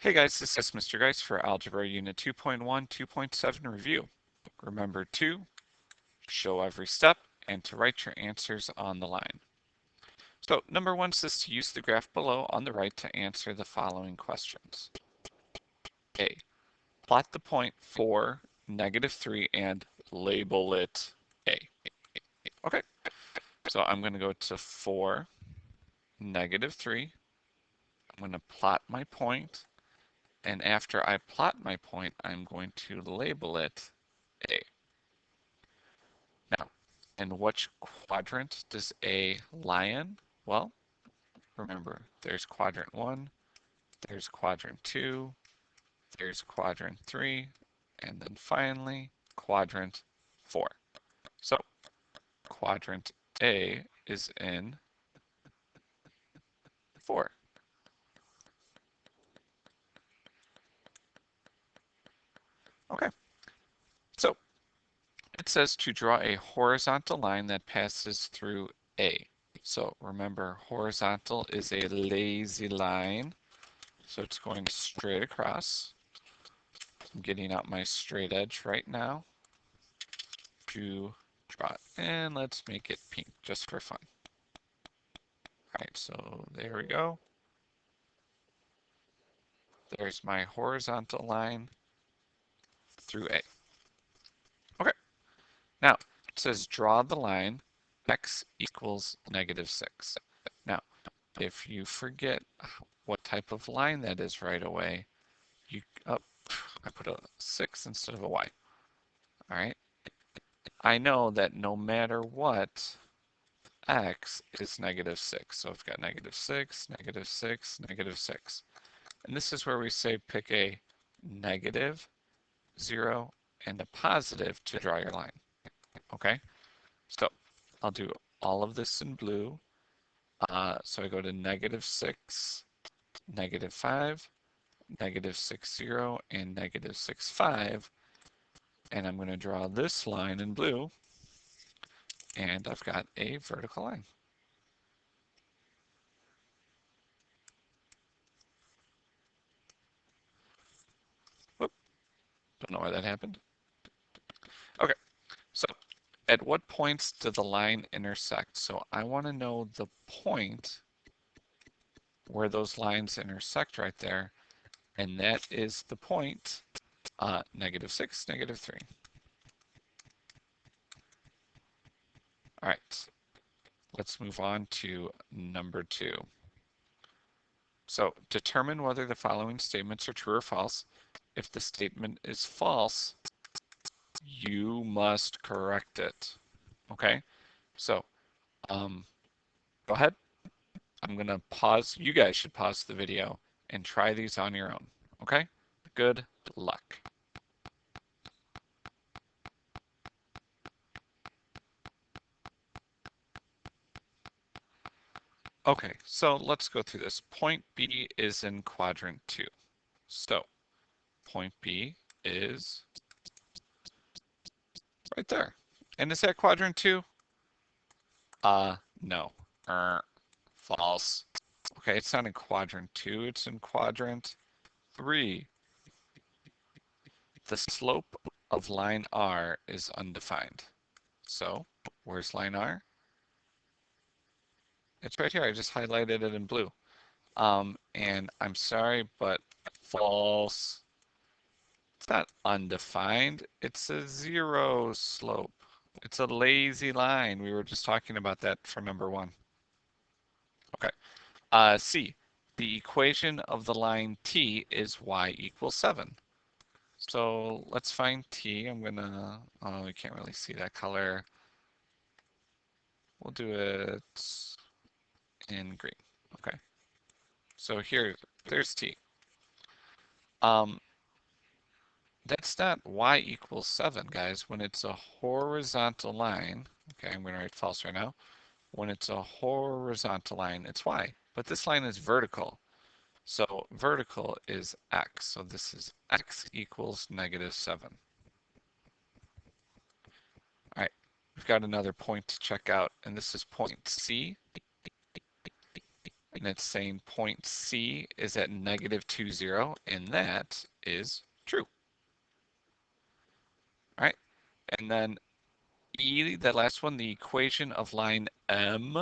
Hey guys, this is Mr. Grice for Algebra Unit 2.1, 2.7 review. Remember to show every step and to write your answers on the line. So number one says to use the graph below on the right to answer the following questions. A, plot the point 4, -3 and label it A. Okay, so I'm going to go to 4, -3. I'm going to plot my point. And after I plot my point, I'm going to label it A. Now, in which quadrant does A lie in? Well, remember, there's quadrant 1, there's quadrant 2, there's quadrant 3, and then finally, quadrant 4. So, quadrant A is in 4. Okay, so it says to draw a horizontal line that passes through A. So remember, horizontal is a lazy line, so it's going straight across. I'm getting out my straight edge right now to draw it. And let's make it pink just for fun. All right, so there we go. There's my horizontal line through A. Okay, now it says draw the line x equals -6. Now, if you forget what type of line that is right away, I put a 6 instead of a y. All right, I know that no matter what, x is -6. So I've got -6, -6, -6. And this is where we say pick a negative, 0, and a positive to draw your line. Okay, so I'll do all of this in blue. So I go to -6, -5, -6, 0, and -6, 5. And I'm going to draw this line in blue. And I've got a vertical line. Whoop, don't know why that happened. Okay, so at what points do the line intersect? So I want to know the point where those lines intersect right there, and that is the point -6, -3. All right, let's move on to number 2. So determine whether the following statements are true or false. If the statement is false, you must correct it. Okay, so go ahead. I'm going to pause. You guys should pause the video and try these on your own. Okay, good luck. Okay, so let's go through this. Point B is in quadrant 2. So point B is right there. And is that quadrant 2? No. False. Okay, it's not in quadrant 2, it's in quadrant 3. The slope of line R is undefined. So, where's line R? It's right here. I just highlighted it in blue. And I'm sorry, but false. It's not undefined. It's a 0 slope. It's a lazy line. We were just talking about that for number 1. Okay. C, the equation of the line T is y equals 7. So let's find T. I'm gonna, oh, we can't really see that color. We'll do it in green. Okay. So here, there's T. That's not y equals 7, guys. When it's a horizontal line, okay, I'm going to write false right now. When it's a horizontal line, it's y. But this line is vertical. So vertical is x. So this is x equals -7. All right, we've got another point to check out, and this is point C. and it's saying point C is at -2, 0, and that is true. All right, and then E, that last one, the equation of line M.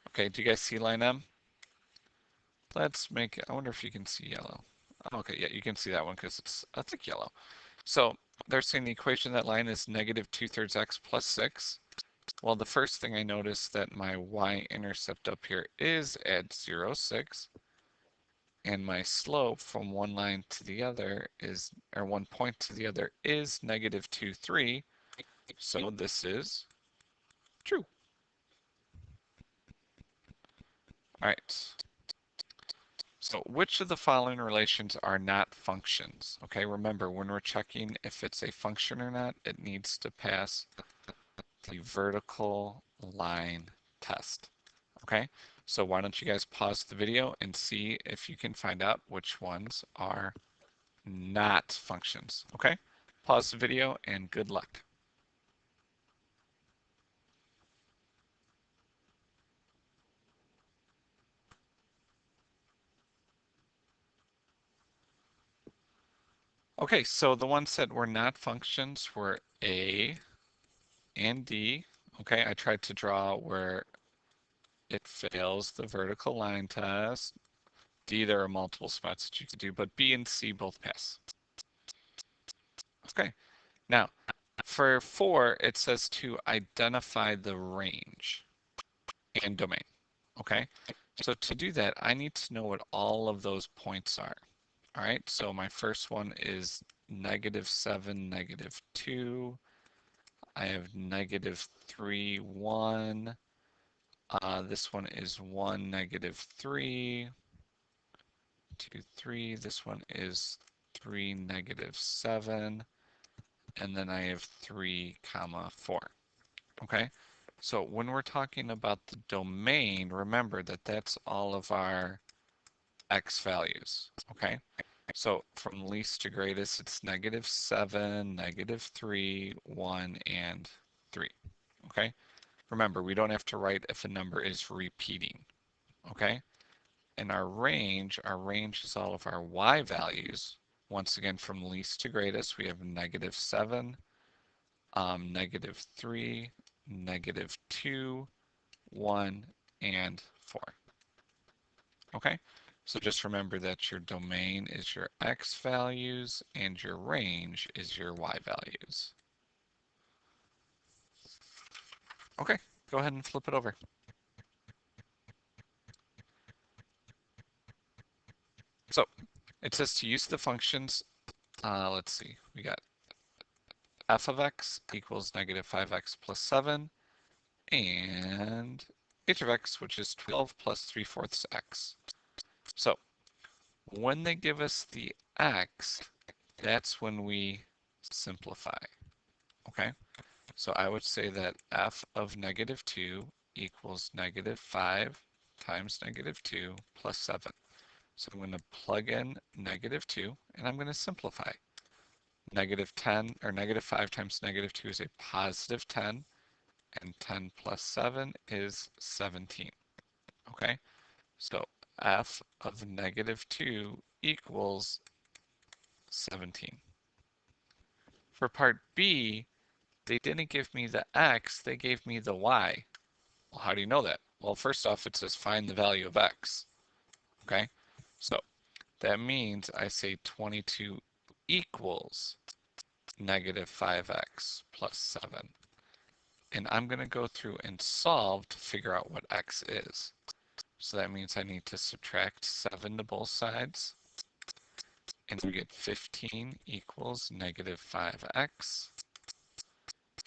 Okay, do you guys see line M? Let's make it, I wonder if you can see yellow. Okay, yeah, you can see that one because it's, I think, yellow. So they're saying the equation of that line is -2/3 x plus 6. Well, the first thing I notice that my y-intercept up here is at 0, 6. And my slope from one line to the other is, or one point to the other is -2, 3. So this is true. All right. So which of the following relations are not functions? Okay, remember when we're checking if it's a function or not, it needs to pass the vertical line test. Okay, so why don't you guys pause the video and see if you can find out which ones are not functions. Okay, pause the video and good luck. Okay, so the ones that were not functions were A and D. Okay, I tried to draw where it fails the vertical line test. D, there are multiple spots that you could do, but B and C both pass. Okay, now for 4, it says to identify the range and domain. Okay, so to do that, I need to know what all of those points are. All right, so my first one is -7, -2. I have -3, 1. This one is 1, -3, 2, 3. This one is 3, -7. And then I have 3, 4. Okay, so when we're talking about the domain, remember that that's all of our x values. Okay, so from least to greatest, it's -7, -3, 1, and 3. Okay, remember, we don't have to write if a number is repeating. Okay, and our range is all of our y values. Once again, from least to greatest, we have -7, -3, -2, 1, and 4. Okay, so just remember that your domain is your x values and your range is your y values. Okay, go ahead and flip it over. So it says to use the functions, let's see, we got f of x equals -5x plus 7, and h of x, which is 12 plus 3/4 x. So when they give us the x, that's when we simplify. Okay, so I would say that f of -2 equals -5 times -2 plus 7. So I'm going to plug in -2 and I'm going to simplify. -10 or -5 times -2 is a positive 10, and 10 plus 7 is 17. Okay, so f of -2 equals 17. For part B, they didn't give me the x, they gave me the y. Well, how do you know that? Well, first off, it says find the value of x. Okay, so that means I say 22 equals -5x plus 7. And I'm going to go through and solve to figure out what x is. So that means I need to subtract 7 to both sides. And we get 15 equals -5x.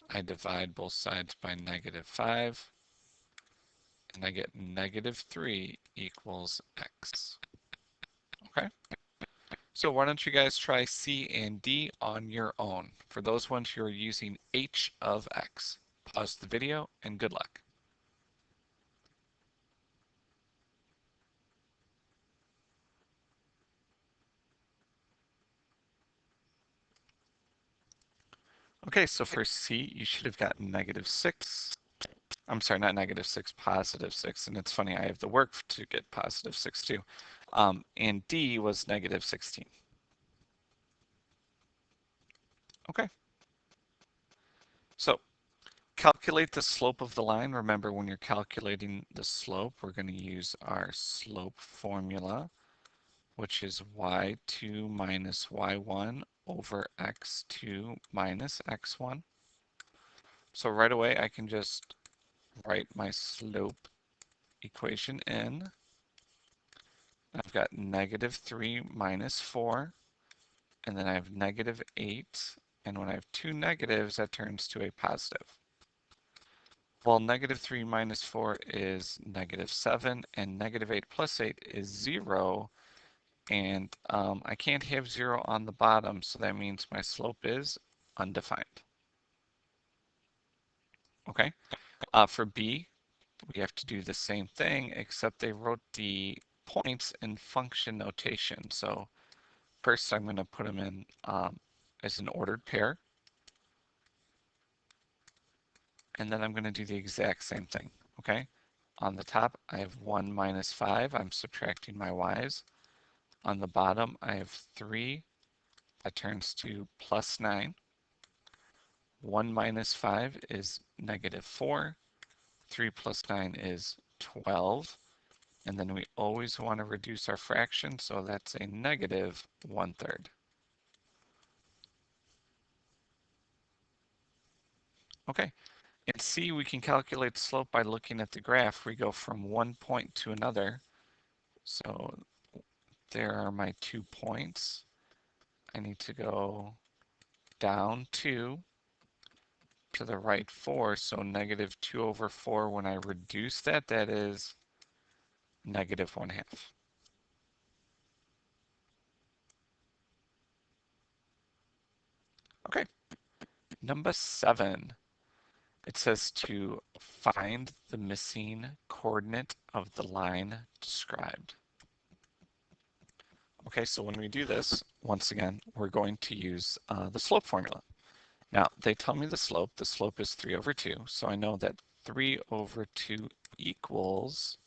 I divide both sides by -5. And I get -3 equals x. Okay? So why don't you guys try C and D on your own? For those ones who are using h of x. Pause the video and good luck. Okay, so for C, you should have gotten -6, I'm sorry, not -6, +6. And it's funny, I have the work to get +6 too. And D was -16. Okay. So calculate the slope of the line. Remember, when you're calculating the slope, we're going to use our slope formula, which is y2 minus y1 over x2 minus x1. So right away, I can just write my slope equation in. I've got -3 minus 4, and then I have -8. And when I have two negatives, that turns to a positive. Well, -3 minus 4 is -7, and -8 plus 8 is 0. And I can't have 0 on the bottom, so that means my slope is undefined. Okay, for B, we have to do the same thing, except they wrote the points in function notation. So first I'm going to put them in as an ordered pair. And then I'm going to do the exact same thing, okay? On the top, I have 1 minus 5. I'm subtracting my y's. On the bottom, I have 3. That turns to plus 9. 1 minus 5 is -4. 3 plus 9 is 12. And then we always want to reduce our fraction, so that's a -1/3. Okay, in C, we can calculate slope by looking at the graph. We go from one point to another. So there are my 2 points. I need to go down 2 to the right 4. So -2/4, when I reduce that, that is -1/2. Okay, number 7. It says to find the missing coordinate of the line described. Okay, so when we do this, once again, we're going to use the slope formula. Now, they tell me the slope is 3/2, so I know that 3/2 equals,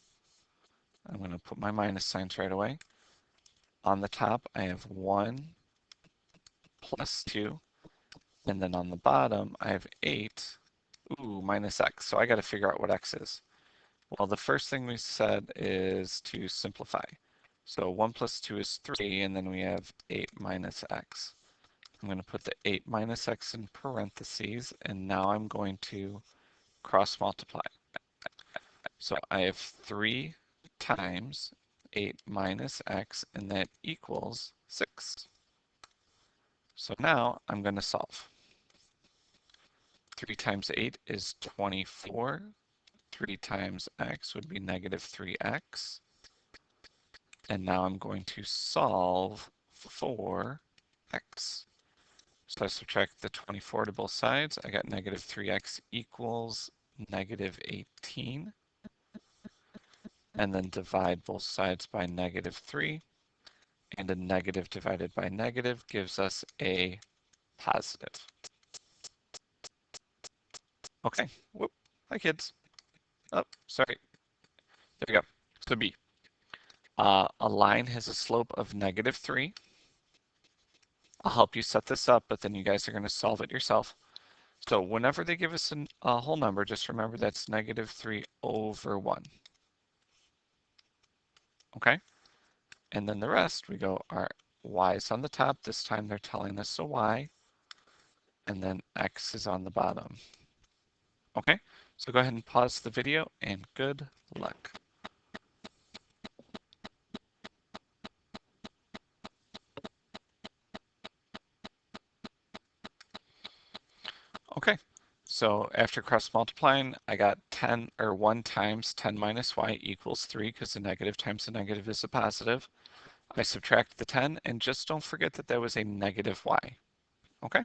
I'm going to put my minus signs right away. On the top, I have 1 plus 2, and then on the bottom, I have 8, minus x, so I got to figure out what x is. Well, the first thing we said is to simplify. So 1 plus 2 is 3, and then we have 8 minus x. I'm going to put the 8 minus x in parentheses, and now I'm going to cross multiply. So I have 3 times 8 minus x, and that equals 6. So now I'm going to solve. 3 times 8 is 24. 3 times x would be -3x. And now I'm going to solve for x. So I subtract the 24 to both sides. I got -3x equals -18. And then divide both sides by -3. And a negative divided by negative gives us a positive. Okay, whoop, hi kids. Oh, sorry. There we go. So B. A line has a slope of -3. I'll help you set this up, but then you guys are going to solve it yourself. So whenever they give us a whole number, just remember that's -3/1. Okay? And then the rest, we go, our y is on the top. This time they're telling us a y. And then x is on the bottom. Okay? So go ahead and pause the video, and good luck. Okay, so after cross multiplying, I got 10, or 1 times 10 minus y equals 3, because the negative times the negative is a positive. I subtract the 10, and just don't forget that that was a -y. Okay,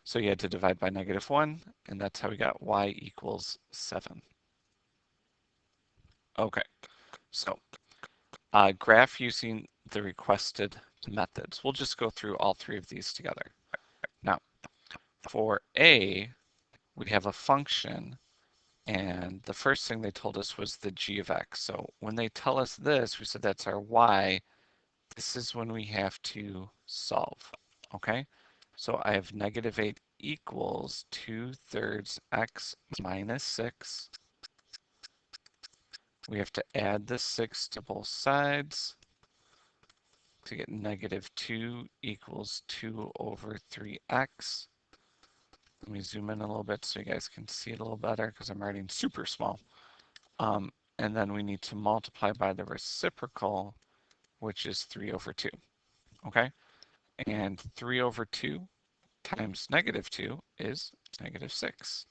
so you had to divide by -1, and that's how we got y equals 7. Okay, so graph using the requested methods. We'll just go through all 3 of these together. Now, for A, we have a function And the first thing they told us was the g of x. So when they tell us this, we said that's our y. This is when we have to solve, okay? So I have negative 8 equals 2/3 x minus 6. We have to add the 6 to both sides to get negative 2 equals 2/3x. Let me zoom in a little bit so you guys can see it a little better because I'm writing super small. And then we need to multiply by the reciprocal, which is 3/2, okay? And 3/2 times negative 2 is negative 6,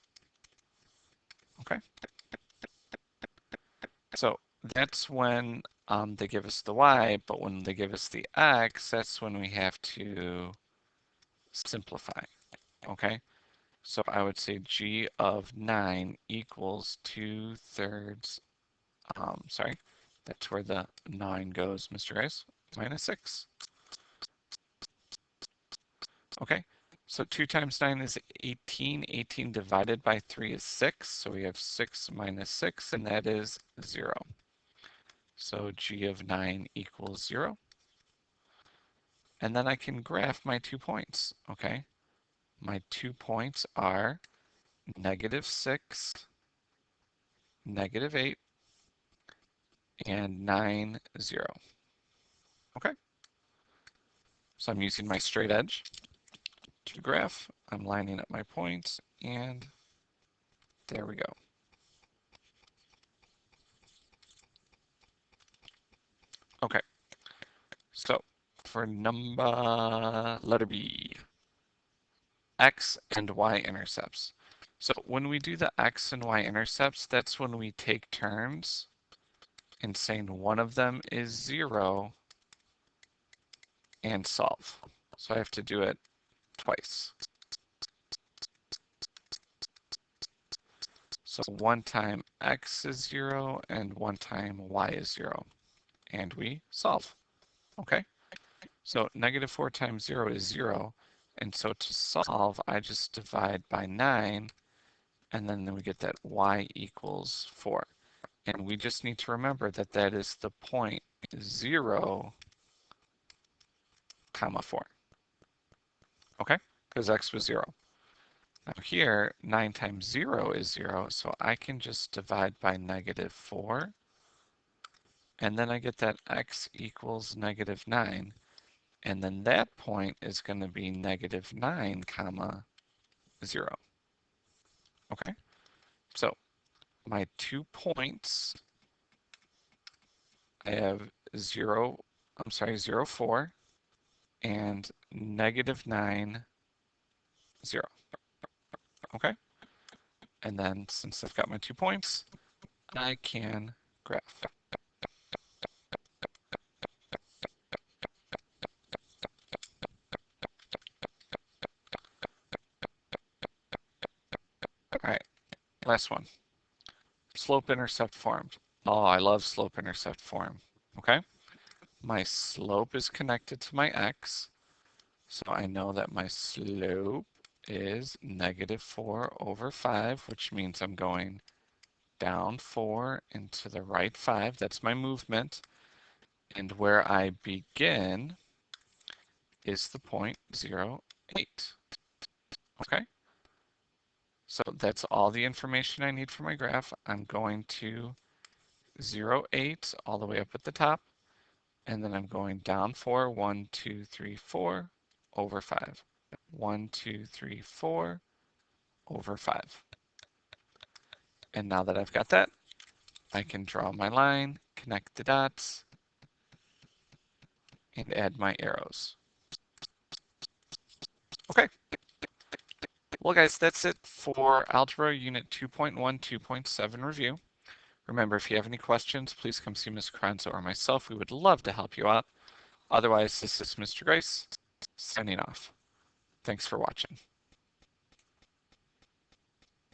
okay? So that's when they give us the y, but when they give us the x, that's when we have to simplify, okay? So I would say g of 9 equals 2/3, sorry, that's where the 9 goes, Mr. Grice, minus 6. Okay, so 2 times 9 is 18. 18 divided by 3 is 6, so we have 6 minus 6, and that is 0. So g of 9 equals 0. And then I can graph my 2 points, okay? My 2 points are negative 6, negative 8, and 9, 0. Okay? So I'm using my straight edge to graph. I'm lining up my points, and there we go. Okay, so for letter B, x and y-intercepts. So when we do the x and y-intercepts, that's when we take turns in saying one of them is 0 and solve. So I have to do it twice. So one time x is 0 and one time y is 0. And we solve. Okay? So negative 4 times 0 is 0. And so to solve, I just divide by 9. And then we get that y equals 4. And we just need to remember that that is the point 0, comma 4. Okay? Because x was 0. Now here, 9 times 0 is 0, so I can just divide by negative 4. And then I get that x equals negative 9. And then that point is going to be negative 9, comma 0. Okay? So my 2 points, I have 0, 4, and negative 9, 0. Okay? And then since I've got my 2 points, I can graph. All right, last one. Slope-intercept formed. Oh, I love slope-intercept form. Okay? My slope is connected to my x, so I know that my slope is negative 4/5, which means I'm going down 4 and to the right 5. That's my movement. And where I begin is the point 0, 8. Okay? So that's all the information I need for my graph. I'm going to 0, 8 all the way up at the top. And then I'm going down 4, 1, 2, 3, 4 over 5. 1, 2, 3, 4 over 5. And now that I've got that, I can draw my line, connect the dots, and add my arrows. Okay. Well, guys, that's it for Algebra Unit 2.1, 2.7 review. Remember, if you have any questions, please come see Ms. Carranza or myself. We would love to help you out. Otherwise, this is Mr. Grice signing off. Thanks for watching.